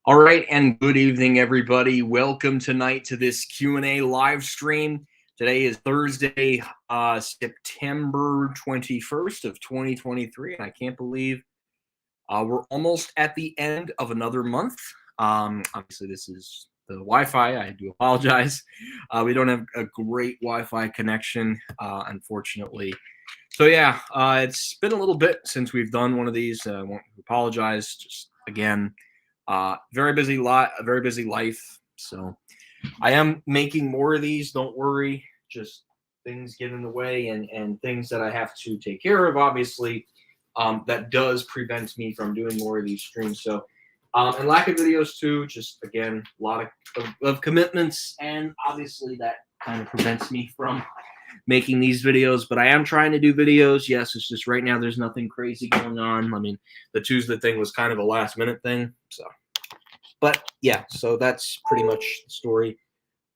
All right, and good evening, everybody. Welcome tonight to this Q&A live stream. Today is Thursday, September 21st of 2023, and I can't believe we're almost at the end of another month. Obviously, this is the Wi-Fi. I do apologize. We don't have a great Wi-Fi connection, unfortunately. So yeah, it's been a little bit since we've done one of these. I want to apologize. Just again, very busy lot, a very busy life. So I am making more of these. Don't worry. Just things get in the way and things that I have to take care of. Obviously, that does prevent me from doing more of these streams. So and lack of videos too. Just again, a lot of commitments, and obviously that kind of prevents me from making these videos, but I am trying to do videos. Yes, it's just right now there's nothing crazy going on. I mean, the Tuesday thing was kind of a last minute thing. So, but yeah, so that's pretty much the story.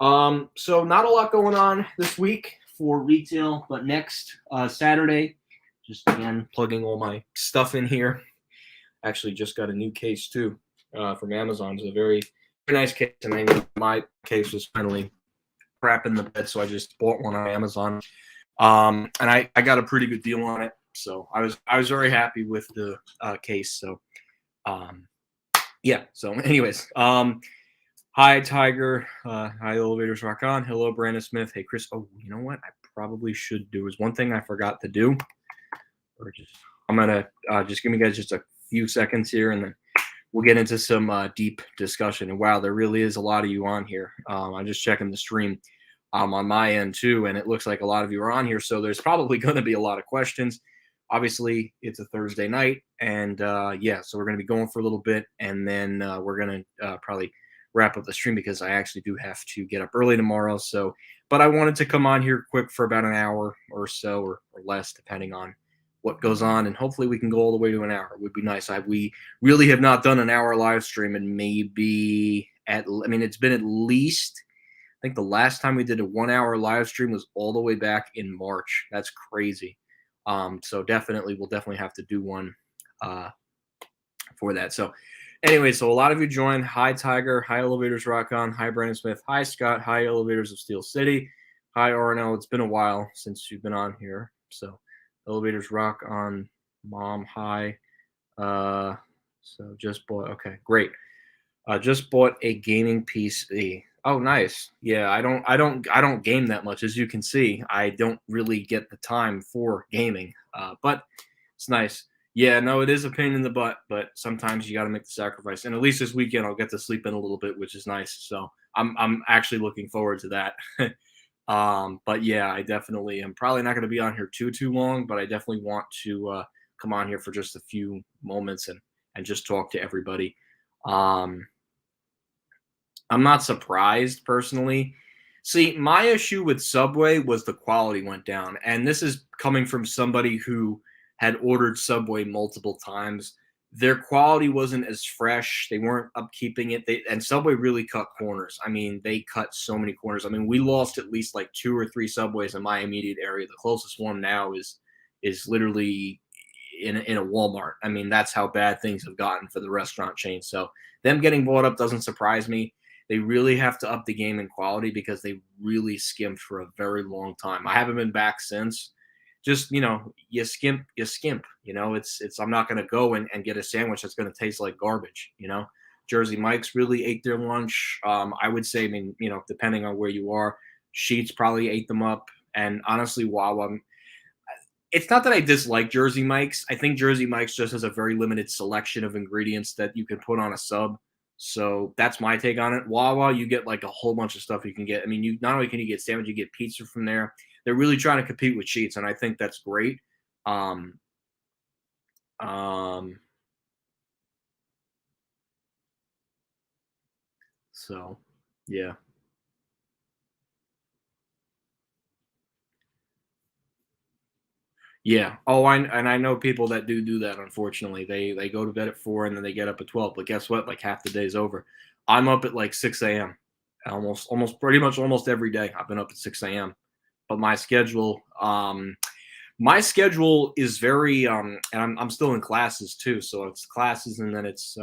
So not a lot going on this week for retail, but next Saturday, just again plugging all my stuff in here. Actually, just got a new case too from Amazon. It's a very, very nice case, and I knew my case was finally crap in the bed, so I just bought one on Amazon. And I got a pretty good deal on it, so I was very happy with the case. So yeah. So anyways, hi Tiger, hi Elevators Rock On, hello Brandon Smith, hey Chris. Oh, you know what? I probably should do is one thing I forgot to do, or just I'm gonna just give me guys just a few seconds here, and then we'll get into some deep discussion. And wow, there really is a lot of you on here. I'm just checking the stream on my end too, and it looks like a lot of you are on here. So there's probably going to be a lot of questions. Obviously, it's a Thursday night, and yeah, so we're going to be going for a little bit, and then we're going to probably wrap up the stream because I actually do have to get up early tomorrow. So, but I wanted to come on here quick for about an hour or so, or less, depending on what goes on, and hopefully we can go all the way to an hour. It would be nice. We really have not done an hour live stream in maybe I mean, it's been at least, I think the last time we did a 1 hour live stream was all the way back in March. That's crazy. So we'll definitely have to do one uh, for that. So anyway, so a lot of you joined. Hi Tiger, hi Elevators Rock On, hi Brandon Smith, hi Scott, hi Elevators of Steel City, hi RNL. It's been a while since you've been on here. So Elevators Rock On, Mom, hi. So just bought. Okay, great. Just bought a gaming PC. Oh, nice. Yeah, I don't game that much, as you can see. I don't really get the time for gaming. But it's nice. Yeah, no, it is a pain in the butt, but sometimes you got to make the sacrifice. And at least this weekend, I'll get to sleep in a little bit, which is nice. So I'm actually looking forward to that. But yeah, I definitely am probably not going to be on here too long, but I definitely want to come on here for just a few moments and just talk to everybody. Um, I'm not surprised personally. See, my issue with Subway was the quality went down. And this is coming from somebody who had ordered Subway multiple times. Their quality wasn't as fresh. They weren't upkeeping it. And Subway really cut corners. I mean, they cut so many corners. I mean, we lost at least like 2 or 3 Subways in my immediate area. The closest one now is literally in a Walmart. I mean, that's how bad things have gotten for the restaurant chain. So them getting bought up doesn't surprise me. They really have to up the game in quality because they really skimmed for a very long time. I haven't been back since. Just, you skimp, you skimp. It's I'm not gonna go and get a sandwich that's gonna taste like garbage. Jersey Mike's really ate their lunch. I would say, I mean, depending on where you are, Sheets probably ate them up. And honestly, Wawa, it's not that I dislike Jersey Mike's. I think Jersey Mike's just has a very limited selection of ingredients that you can put on a sub. So that's my take on it. Wawa, you get like a whole bunch of stuff you can get. I mean, you not only can you get sandwich, you get pizza from there. They're really trying to compete with Sheets, and I think that's great. Um, um, so yeah. Yeah. Oh, I know people that do that. Unfortunately, they go to bed at 4 and then they get up at 12. But guess what? Like half the day's over. I'm up at like 6 a.m. Almost pretty much almost every day. I've been up at 6 a.m. But my schedule is very and I'm still in classes too. So it's classes and then it's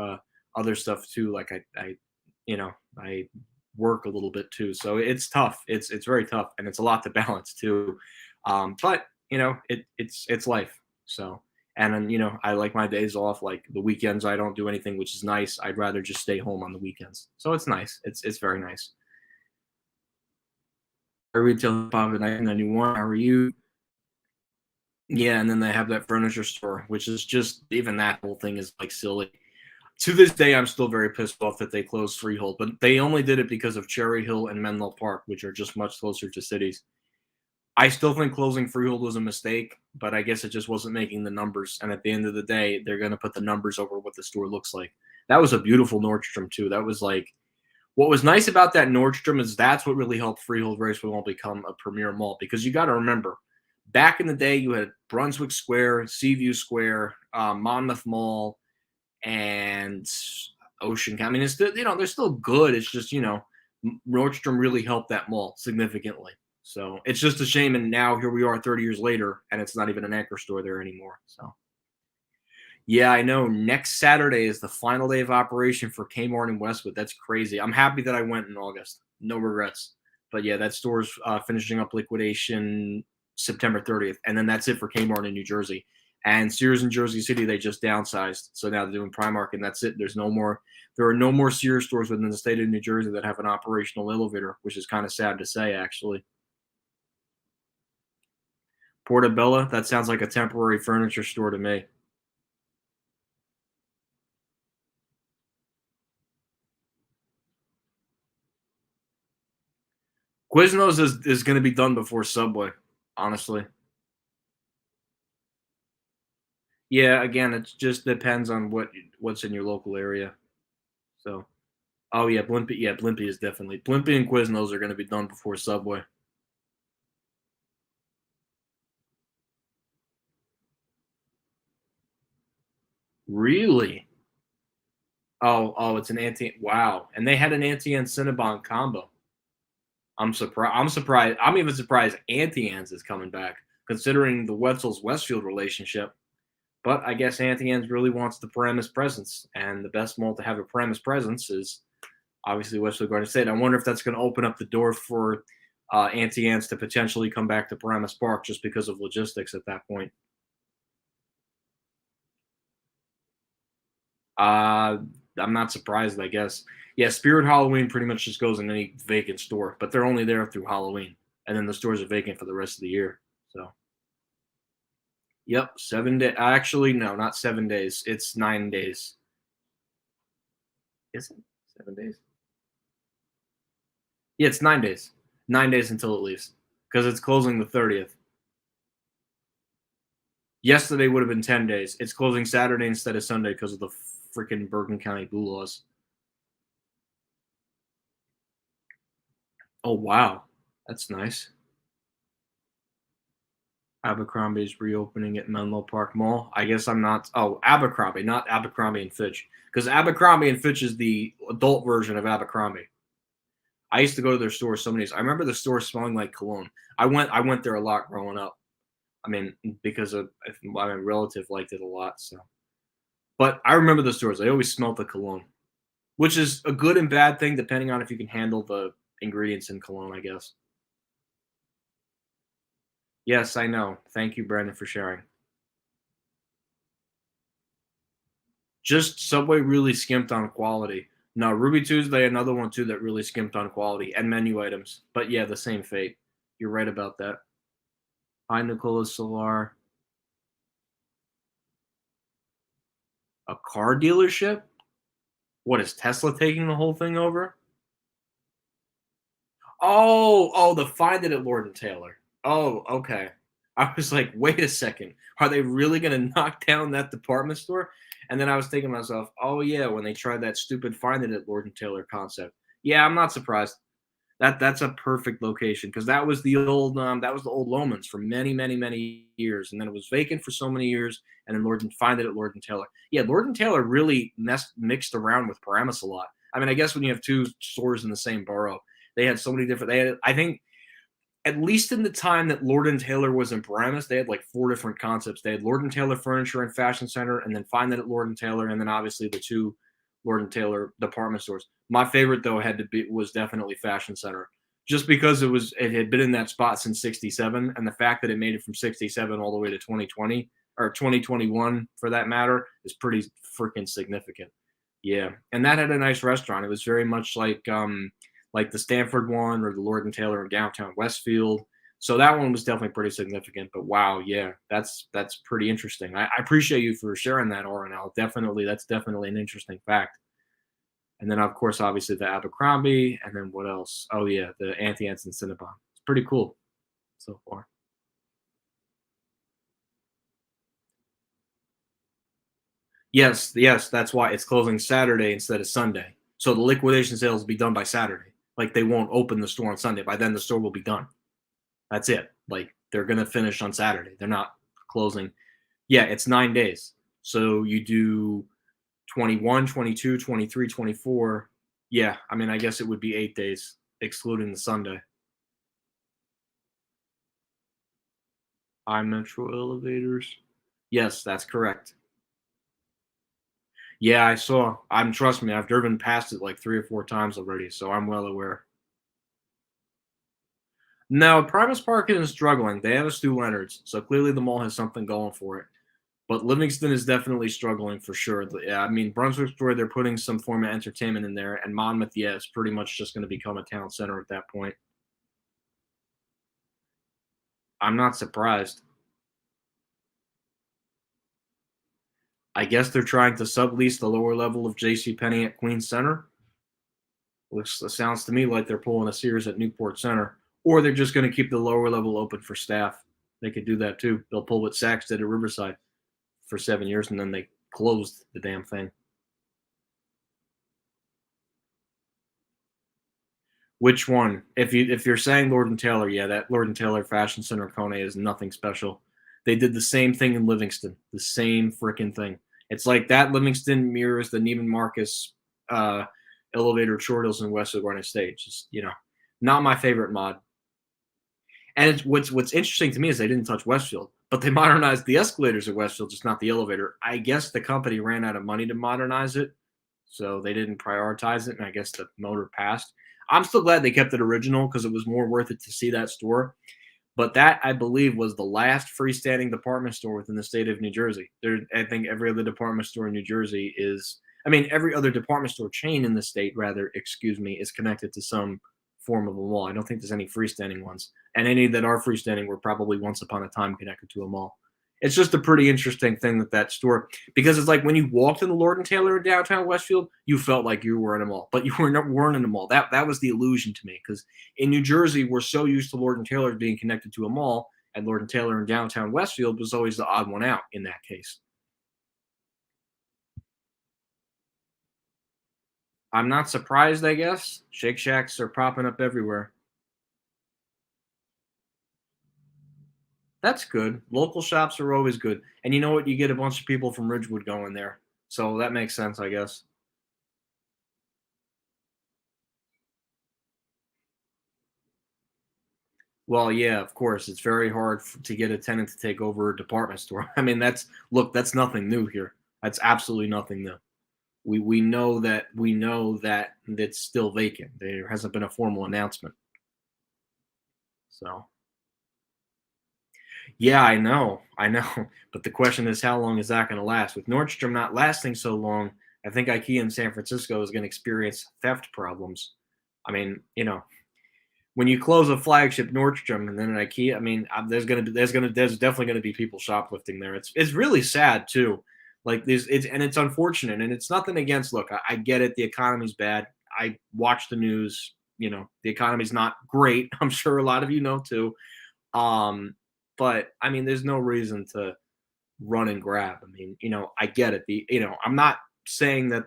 other stuff too. Like I work a little bit too, so it's tough. It's very tough, and it's a lot to balance too. But it's life. So and then I like my days off. Like the weekends, I don't do anything, which is nice. I'd rather just stay home on the weekends. So it's nice. It's very nice. I retail hip hop at 1991. How are you? Yeah, and then they have that furniture store, which is just even that whole thing is like silly. To this day, I'm still very pissed off that they closed Freehold, but they only did it because of Cherry Hill and Menlo Park, which are just much closer to cities. I still think closing Freehold was a mistake, but I guess it just wasn't making the numbers. And at the end of the day, they're going to put the numbers over what the store looks like. That was a beautiful Nordstrom too. That was like what was nice about that Nordstrom is that's what really helped Freehold Raceway Mall become a premier mall because you got to remember, back in the day, you had Brunswick Square, Seaview Square, Monmouth Mall, and Ocean. I mean, it's still they're still good. It's just Nordstrom really helped that mall significantly. So it's just a shame. And now here we are 30 years later, and it's not even an anchor store there anymore. So yeah, I know. Next Saturday is the final day of operation for Kmart in Westwood. That's crazy. I'm happy that I went in August. No regrets. But yeah, that store's finishing up liquidation September 30th, and then that's it for Kmart in New Jersey. And Sears in Jersey City, they just downsized, so now they're doing Primark, and that's it. There's no more. There are no more Sears stores within the state of New Jersey that have an operational elevator, which is kind of sad to say, actually. Portobello, that sounds like a temporary furniture store to me. Quiznos is going to be done before Subway, honestly. Yeah, again, it just depends on what's in your local area. So, oh yeah, Blimpie. Yeah, Blimpie is definitely Blimpie and Quiznos are going to be done before Subway. Really? Oh, it's an anti. Wow, and they had an anti and Cinnabon combo. I'm surprised. I'm surprised. I'm even surprised Auntie Anne's is coming back, considering the Wetzel's Westfield relationship. But I guess Auntie Anne's really wants the Paramus presence, and the best mall to have a Paramus presence is obviously Westfield Garden State. I wonder if that's going to open up the door for Auntie Anne's to potentially come back to Paramus Park just because of logistics at that point. Uh, I'm not surprised, I guess. Yeah, Spirit Halloween pretty much just goes in any vacant store, but they're only there through Halloween, and then the stores are vacant for the rest of the year. So, yep, 7 day. Actually, no, not 7 days. It's 9 days. Is it 7 days? Yeah, it's 9 days. 9 days until it leaves because it's closing the 30th. Yesterday would have been 10 days. It's closing Saturday instead of Sunday because of the freaking Bergen County blue laws. Oh, wow. That's nice. Abercrombie's reopening at Menlo Park Mall. I guess I'm not. Oh, Abercrombie, not Abercrombie and Fitch, because Abercrombie and Fitch is the adult version of Abercrombie. I used to go to their store so many. I remember the store smelling like cologne. I went there a lot growing up. I mean, because of my relative liked it a lot. So, but I remember the stores. I always smelled the cologne, which is a good and bad thing depending on if you can handle the ingredients in cologne. I guess. Yes, I know. Thank you, Brandon, for sharing. Just Subway really skimped on quality. No, Ruby Tuesday, another one too that really skimped on quality and menu items. But yeah, the same fate. You're right about that. Hi, Nicola Solar. A car dealership? What is Tesla taking the whole thing over? Oh, the Find It at Lord and Taylor. Oh, okay. I was like, wait a second. Are they really going to knock down that department store? And then I was thinking to myself, oh yeah, when they tried that stupid Find It at Lord and Taylor concept. Yeah, I'm not surprised. That's a perfect location because that was the old Lomans for many years, and then it was vacant for so many years, and then Lord and Find It at Lord and Taylor. Yeah, Lord and Taylor really mixed around with Paramus a lot. I mean, I guess when you have two stores in the same borough, they had so many different. They had, I think, at least in the time that Lord and Taylor was in Paramus, they had like four different concepts. They had Lord and Taylor Furniture and Fashion Center, and then Find That at Lord and Taylor, and then obviously the two Lord and Taylor department stores. My favorite though was definitely Fashion Center, just because it had been in that spot since '67, and the fact that it made it from '67 all the way to 2020 or 2021 for that matter is pretty freaking significant. Yeah, and that had a nice restaurant. It was very much like the Stanford one or the Lord and Taylor in downtown Westfield. So that one was definitely pretty significant. But wow, yeah, that's pretty interesting. I appreciate you for sharing that, RNL. Definitely, that's definitely an interesting fact. And then, of course, obviously the Abercrombie, and then what else? Oh yeah, the Auntie Anne's and Cinnabon. It's pretty cool so far. Yes, yes, that's why it's closing Saturday instead of Sunday. So the liquidation sales will be done by Saturday. Like they won't open the store on Sunday. By then, the store will be done. That's it. Like they're gonna finish on Saturday. They're not closing. Yeah, it's 9 days. So you do 21, 22, 23, 24. Yeah, I mean, I guess it would be 8 days, excluding the Sunday. iMetro elevators. Yes, that's correct. Yeah, I saw. Trust me, I've driven past it like 3 or 4 times already, so I'm well aware. No, Primus Park is struggling. They have a Stu Leonard's, so clearly the mall has something going for it. But Livingston is definitely struggling for sure. Yeah, I mean, Brunswick Store, they're putting some form of entertainment in there, and Monmouth, yeah, is pretty much just going to become a town center at that point. I'm not surprised. I guess they're trying to sublease the lower level of J.C. Penney at Queens Center. Which sounds to me like they're pulling a Sears at Newport Center, or they're just going to keep the lower level open for staff. They could do that too. They'll pull what Saks did at Riverside for 7 years, and then they closed the damn thing. Which one? If you're saying Lord and Taylor, yeah, that Lord and Taylor Fashion Center Kone is nothing special. They did the same thing in Livingston, the same freaking thing. It's like that Livingston mirrors the Neiman Marcus uh, elevator Short Hills and Westwood Garden Stage. Just not my favorite mod. And what's interesting to me is they didn't touch Westfield, but they modernized the escalators at Westfield, just not the elevator. I guess the company ran out of money to modernize it, so they didn't prioritize it, and I guess the motor passed. I'm still glad they kept it original because it was more worth it to see that store. But that, I believe, was the last freestanding department store within the state of New Jersey. I think every other department store in New Jersey every other department store chain in the state, rather, excuse me, is connected to some form of a mall. I don't think there's any freestanding ones. And any that are freestanding were probably once upon a time connected to a mall. It's just a pretty interesting thing that store, because it's like when you walked in the Lord and Taylor in downtown Westfield, you felt like you were in a mall, but you weren't in a mall. That was the illusion to me, because in New Jersey, we're so used to Lord and Taylor being connected to a mall, and Lord and Taylor in downtown Westfield was always the odd one out in that case. I'm not surprised, I guess. Shake Shacks are popping up everywhere. That's good. Local shops are always good. And you know what? You get a bunch of people from Ridgewood going there. So that makes sense, I guess. Well, yeah, of course. It's very hard to get a tenant to take over a department store. I mean, that's nothing new here. That's absolutely nothing new. We know that it's still vacant. There hasn't been a formal announcement. So yeah, I know. But the question is, how long is that going to last? With Nordstrom not lasting so long, I think IKEA in San Francisco is going to experience theft problems. I mean, when you close a flagship Nordstrom and then an IKEA, I mean, there's definitely going to be people shoplifting there. It's really sad too. Like this, it's unfortunate, and it's nothing against. Look, I get it. The economy's bad. I watch the news. The economy's not great. I'm sure a lot of you know too. Um, but I mean, there's no reason to run and grab. I mean, I get it. I'm not saying that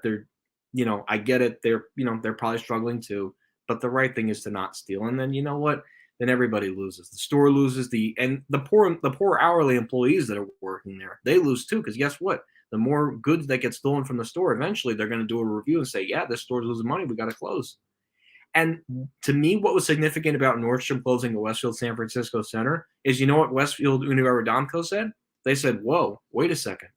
I get it. They're probably struggling too. But the right thing is to not steal. And then you know what? Then everybody loses. The store loses. And the poor hourly employees that are working there, they lose too. Because guess what? The more goods that get stolen from the store, eventually they're going to do a review and say, yeah, this store's losing money. We got to close. And to me, what was significant about Nordstrom closing the Westfield San Francisco Center is, you know what Westfield Unibail-Rodamco said? They said, "Whoa, wait a second.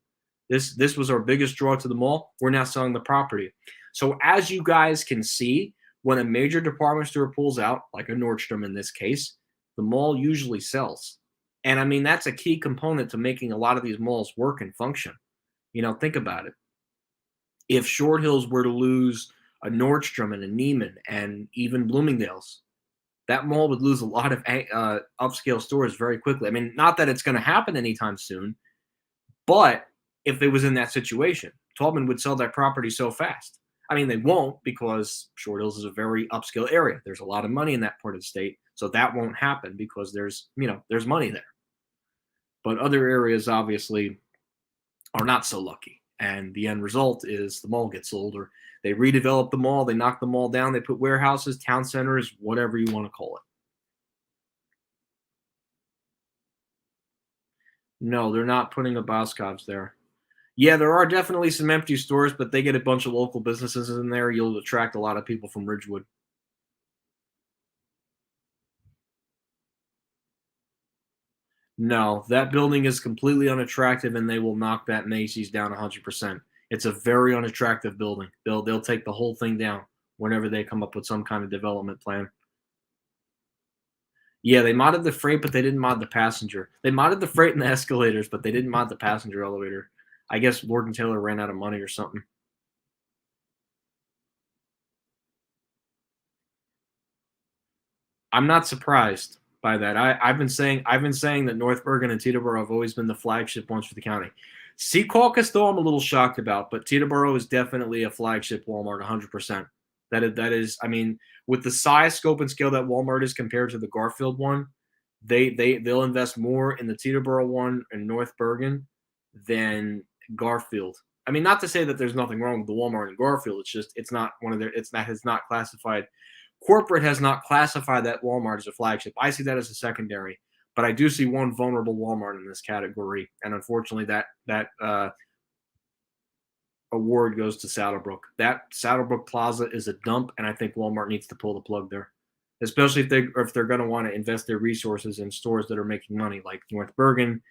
This was our biggest draw to the mall. We're now selling the property. So as you guys can see, when a major department store pulls out, like a Nordstrom in this case, the mall usually sells. And I mean, that's a key component to making a lot of these malls work and function. Think about it. If Short Hills were to lose a Nordstrom and a Neiman and even Bloomingdale's, that mall would lose a lot of upscale stores very quickly. I mean, not that it's going to happen anytime soon, but if it was in that situation, Taubman would sell that property so fast. I mean, they won't because Short Hills is a very upscale area. There's a lot of money in that part of the state, so that won't happen because there's money there. But other areas obviously are not so lucky, and the end result is the mall gets sold, or they redevelop the mall, they knock the mall down, they put warehouses, town centers, whatever you want to call it. No, they're not putting a Boscov's there. Yeah, there are definitely some empty stores, but they get a bunch of local businesses in there. You'll attract a lot of people from Ridgewood. No, that building is completely unattractive, and they will knock that Macy's down 100%. It's a very unattractive building. They'll take the whole thing down whenever they come up with some kind of development plan. Yeah, they modded the freight, but they didn't mod the passenger. They modded the freight and the escalators, but they didn't mod the passenger elevator. I guess Lord and Taylor ran out of money or something. I'm not surprised by that. I've been saying that North Bergen and Teterboro have always been the flagship ones for the county. Secaucus, though, I'm a little shocked about, but Teterboro is definitely a flagship Walmart, 100%. That is, I mean, with the size, scope, and scale that Walmart is compared to the Garfield one, they'll invest more in the Teterboro one and North Bergen than Garfield. I mean, not to say that there's nothing wrong with the Walmart and Garfield. It's just it's not one of their. It's not has not classified. Corporate has not classified that Walmart as a flagship. I see that as a secondary, but I do see one vulnerable Walmart in this category, and unfortunately, that award goes to Saddlebrook. That Saddlebrook Plaza is a dump, and I think Walmart needs to pull the plug there, especially if they're going to want to invest their resources in stores that are making money, like North Bergen,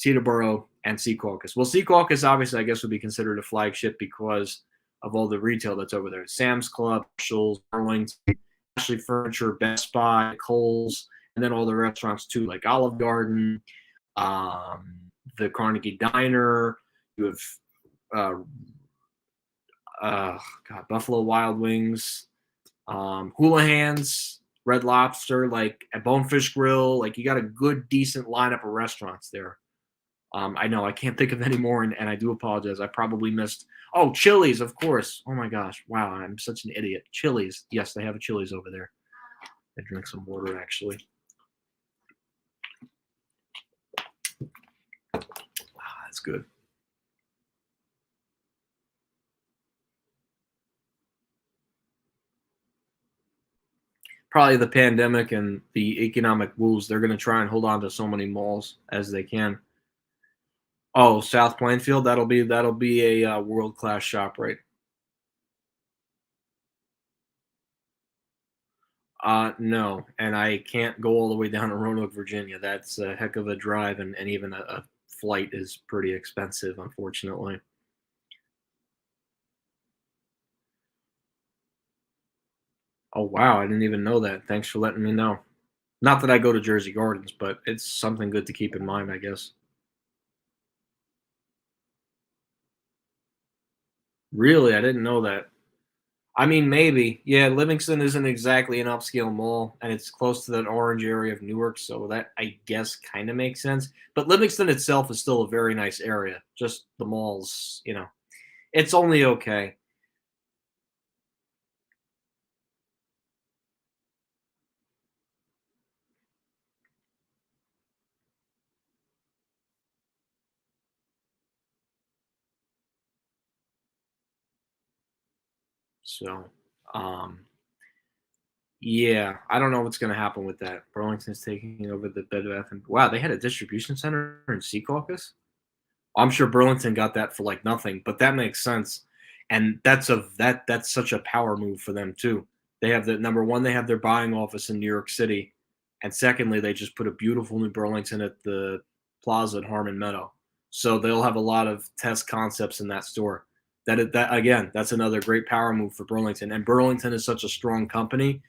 Teterboro, and Secaucus. Well, Secaucus obviously, I guess, would be considered a flagship because of all the retail that's over there. Sam's Club, Marshalls, Burlington, Ashley Furniture, Best Buy, Kohl's, and then all the restaurants too, like Olive Garden, um, the Carnegie Diner. You have uh, Buffalo Wild Wings, Houlihan's, Red Lobster, like a Bonefish Grill. Like you got a good, decent lineup of restaurants there. I know I can't think of any more, and I do apologize. I probably missed. Oh, Chili's, of course. Oh my gosh, wow, I'm such an idiot. Chili's, yes, they have a Chili's over there. I drink some water actually. Wow, that's good. Probably the pandemic and the economic woes. They're going to try and hold on to so many malls as they can. Oh, South Plainfield, that'll be a world class shop, right? No, and I can't go all the way down to Roanoke, Virginia. That's a heck of a drive, and even a flight is pretty expensive, unfortunately. Oh wow, I didn't even know that. Thanks for letting me know. Not that I go to Jersey Gardens, but it's something good to keep in mind, I guess. Really, I didn't know that. I mean, maybe. Yeah, Livingston isn't exactly an upscale mall, and it's close to that orange area of Newark, so that I guess kind of makes sense. But Livingston itself is still a very nice area. Just the malls, it's only okay. So, um, yeah, I don't know what's going to happen with that. Burlington's taking over the Bed Bath and wow, they had a distribution center in Secaucus. I'm sure Burlington got that for like nothing, but that makes sense. And that's such a power move for them too. They have the number one, they have their buying office in New York City, and secondly, they just put a beautiful new Burlington at the Plaza at Harmon Meadow. So they'll have a lot of test concepts in that store. That again, that's another great power move for Burlington. And Burlington is such a strong company.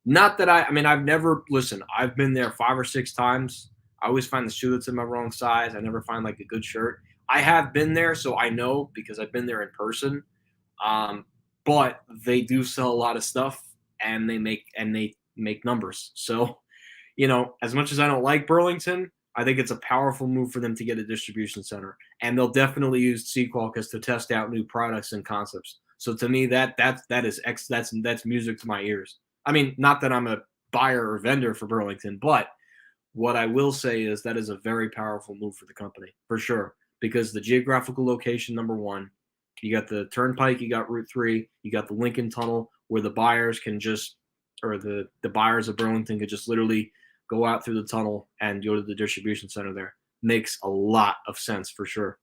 Not that I mean, I've never listen. I've been there 5 or 6 times. I always find the shoe that's in my wrong size. I never find like a good shirt. I have been there, so I know because I've been there in person. Um, but they do sell a lot of stuff, and they make numbers. So as much as I don't like Burlington, I think it's a powerful move for them to get a distribution center, and they'll definitely use Sequalcus to test out new products and concepts. So to me, that's music to my ears. I mean, not that I'm a buyer or vendor for Burlington, but what I will say is that is a very powerful move for the company for sure because the geographical location, number one, you got the Turnpike, you got Route 3, you got the Lincoln Tunnel where the buyers can just or the buyers of Burlington could just literally go out through the tunnel and go to the distribution center there. Makes a lot of sense for sure.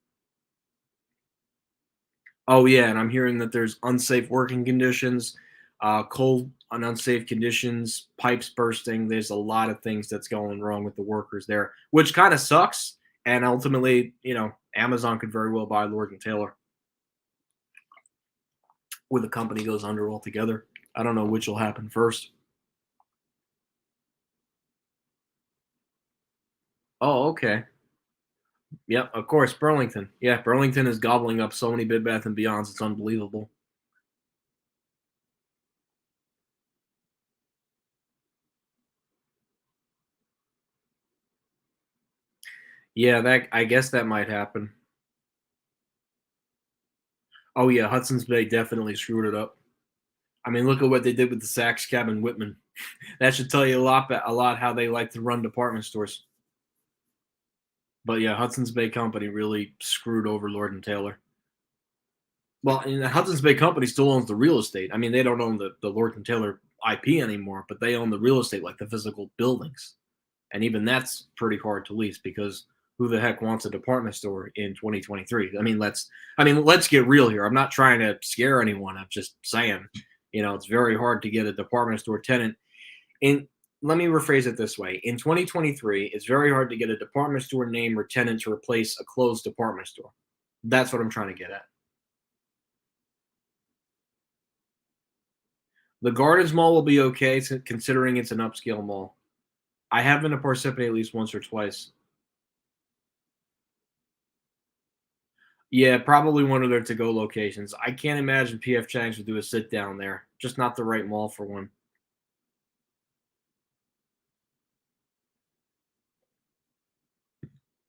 Oh yeah, and I'm hearing that there's unsafe working conditions, cold and unsafe conditions, pipes bursting. There's a lot of things that's going wrong with the workers there, which kind of sucks. And ultimately, Amazon could very well buy Lord and Taylor, where the company goes under altogether. I don't know which will happen first. Oh, okay. Yep, of course, Burlington. Yeah, Burlington is gobbling up so many Bed Bath and Beyonds. It's unbelievable. Yeah, that I guess that might happen. Oh yeah, Hudson's Bay definitely screwed it up. I mean, look at what they did with the Saks Cab and Whitman. That should tell you a lot how they like to run department stores. But yeah, Hudson's Bay Company really screwed over Lord and Taylor. Well, and the Hudson's Bay Company still owns the real estate. I mean, they don't own the Lord and Taylor IP anymore, but they own the real estate, like the physical buildings. And even that's pretty hard to lease because who the heck wants a department store in 2023? I mean, let's get real here. I'm not trying to scare anyone. I'm just saying, it's very hard to get a department store tenant in. Let me rephrase it this way. In 2023, it's very hard to get a department store name or tenant to replace a closed department store. That's what I'm trying to get at. The Gardens Mall will be okay considering it's an upscale mall. I have been to Parsippany at least once or twice. Yeah, probably one of their to-go locations. I can't imagine PF Chang's would do a sit down there. Just not the right mall for one.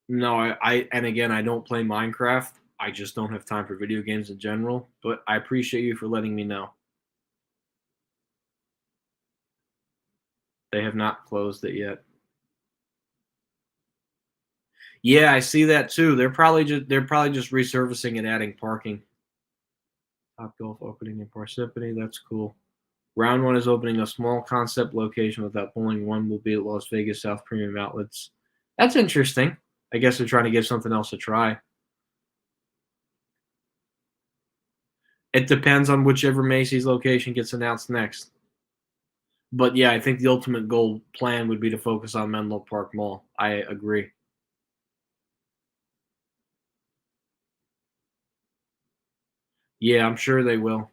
No, and again, I don't play Minecraft. I just don't have time for video games in general. But I appreciate you for letting me know. They have not closed it yet. Yeah, I see that too. They're probably just resurfacing and adding parking. Top Golf opening in Parsippany. That's cool. Round one is opening a small concept location without pulling one will be at Las Vegas South Premium Outlets. That's interesting. I guess they're trying to give something else a try. It depends on whichever Macy's location gets announced next. But yeah, I think the ultimate goal plan would be to focus on Menlo Park Mall. I agree. Yeah, I'm sure they will.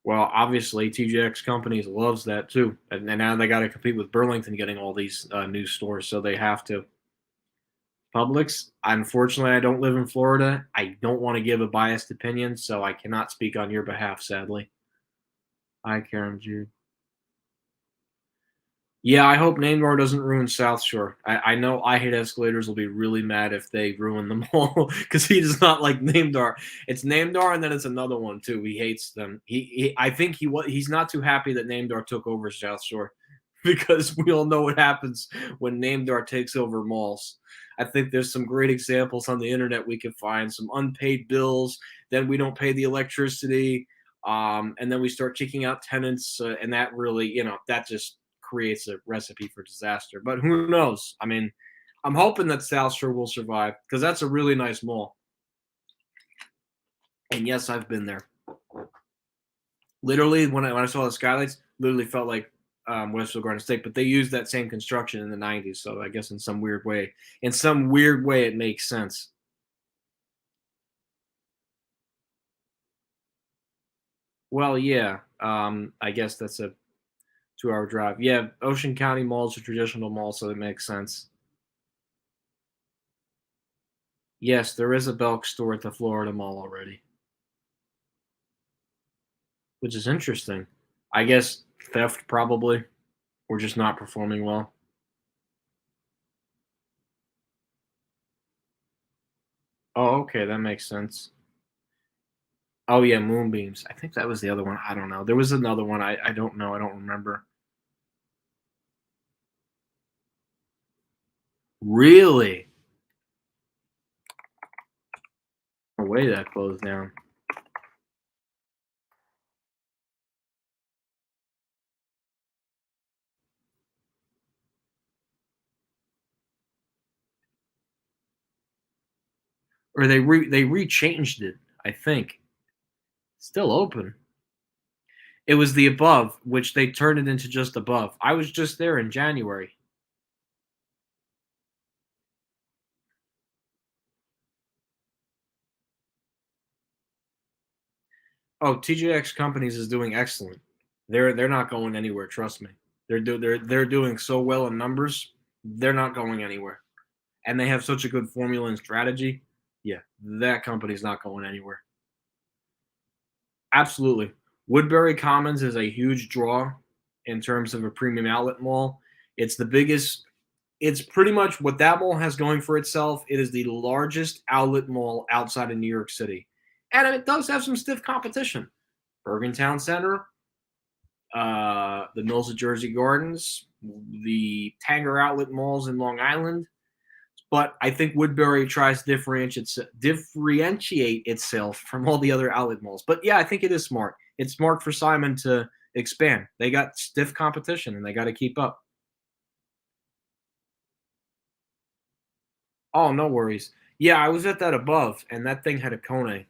Well, obviously, TJX Companies loves that too, and now they got to compete with Burlington getting all these new stores, so they have to. Publix, unfortunately, I don't live in Florida. I don't want to give a biased opinion, so I cannot speak on your behalf, sadly. Hi, Karen Jude. Yeah, I hope Neymar doesn't ruin South Shore. I know I hate escalators will be really mad if they ruin them all because he does not like Neymar. It's Neymar and then it's another one too. He hates them. I think he's not too happy that Neymar took over South Shore because we all know what happens when Neymar takes over malls. I think there's some great examples on the internet we can find some unpaid bills. Then we don't pay the electricity, and then we start kicking out tenants, and that really, that just creates a recipe for disaster. But who knows? I mean, I'm hoping that South Shore will survive because that's a really nice mall. And yes, I've been there. Literally, when I saw the skylights, literally felt like Westfield Garden State, but they used that same construction in the '90s. So I guess in some weird way, it makes sense. Well, yeah. I guess that's a 2-hour drive. Yeah, Ocean County Mall is a traditional mall, so it makes sense. Yes, there is a Belk store at the Florida Mall already, which is interesting. I guess theft probably, or just not performing well. Oh, okay, that makes sense. Oh yeah, Moonbeams. I think that was the other one. I don't know. There was another one. I don't know. I don't remember. Really? No way that closed down. Or they rechanged it, I think. Still open. It was the Above, which they turned it into just Above. I was just there in January. Oh, TJX Companies is doing excellent. They're not going anywhere, trust me. They're doing so well in numbers. They're not going anywhere. And they have such a good formula and strategy. Yeah, that company's not going anywhere. Absolutely. Woodbury Commons is a huge draw in terms of a premium outlet mall. It's the biggest, it's pretty much what that mall has going for itself. It is the largest outlet mall outside of New York City. And it does have some stiff competition. Bergen Town Center, the Mills of Jersey Gardens, the Tanger outlet malls in Long Island. But I think Woodbury tries to differentiate itself from all the other outlet malls. But yeah, I think it is smart. It's smart for Simon to expand. They got stiff competition and they got to keep up. Oh, no worries. Yeah, I was at that Above, and that thing had a Kone.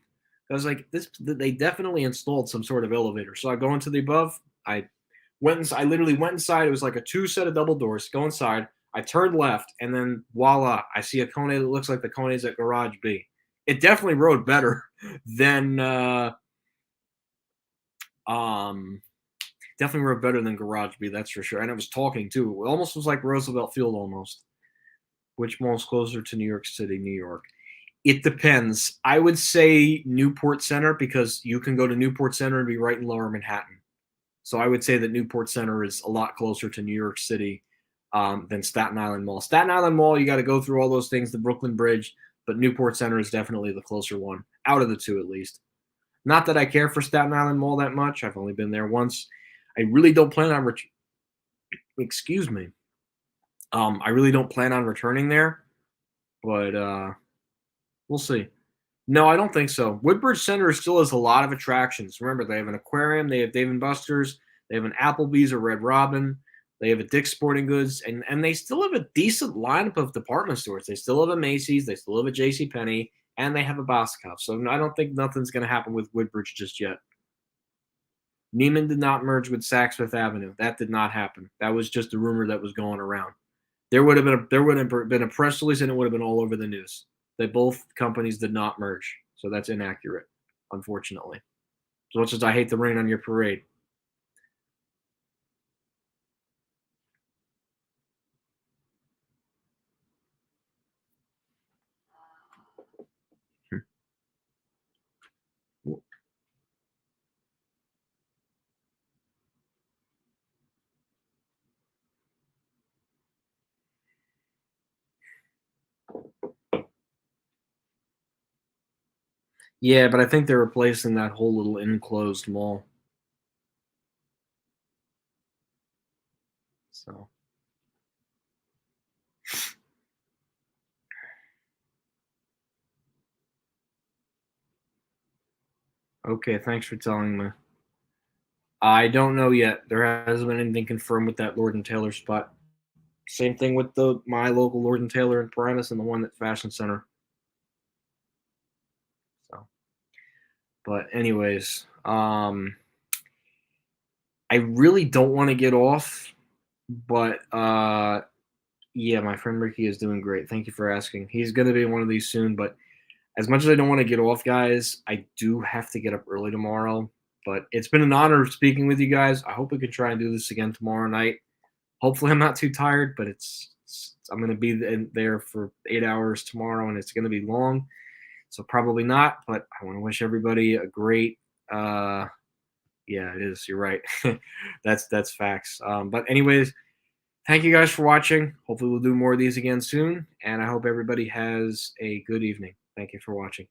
I was like, this. They definitely installed some sort of elevator. So I go into the Above. I went. I literally went inside. It was like a two set of double doors. Go inside. I turned left, and then voila, I see a Kone that looks like the Kones at Garage B. It definitely rode better than um definitely rode better than Garage B. That's for sure. And it was talking too. It almost was like Roosevelt Field almost. Which mall's closer to New York City, New York? It depends. I would say Newport Center because you can go to Newport Center and be right in Lower Manhattan. So I would say that Newport Center is a lot closer to New York City than Staten Island Mall. Staten Island Mall, you got to go through all those things, the Brooklyn Bridge, but Newport Center is definitely the closer one, out of the two at least. Not that I care for Staten Island Mall that much. I've only been there once. I really don't plan on, excuse me. I really don't plan on returning there, but we'll see. No, I don't think so. Woodbridge Center still has a lot of attractions. Remember, they have an aquarium, they have Dave and Buster's, they have an Applebee's or Red Robin, they have a Dick's Sporting Goods, and they still have a decent lineup of department stores. They still have a Macy's, they still have a J.C. Penney, and they have a Boscov. So I don't think nothing's going to happen with Woodbridge just yet. Neiman did not merge with Saks Fifth Avenue. That did not happen. That was just a rumor that was going around. There would have been a press release and it would have been all over the news. That both companies did not merge. So that's inaccurate, unfortunately. As much as I hate the rain on your parade. Yeah, but I think they're replacing that whole little enclosed mall. So okay, thanks for telling me. I don't know yet. There hasn't been anything confirmed with that Lord and Taylor spot. Same thing with the my local Lord and Taylor in Paramus and the one at Fashion Center. So, but anyways, I really don't want to get off, but yeah, my friend Ricky is doing great. Thank you for asking. He's going to be in one of these soon, but as much as I don't want to get off, guys, I do have to get up early tomorrow. But it's been an honor speaking with you guys. I hope we can try and do this again tomorrow night. Hopefully, I'm not too tired, but I'm going to be there for 8 hours tomorrow, and it's going to be long. So probably not, but I want to wish everybody a great yeah, it is. You're right. That's facts. But anyways, thank you guys for watching. Hopefully we'll do more of these again soon, and I hope everybody has a good evening. Thank you for watching.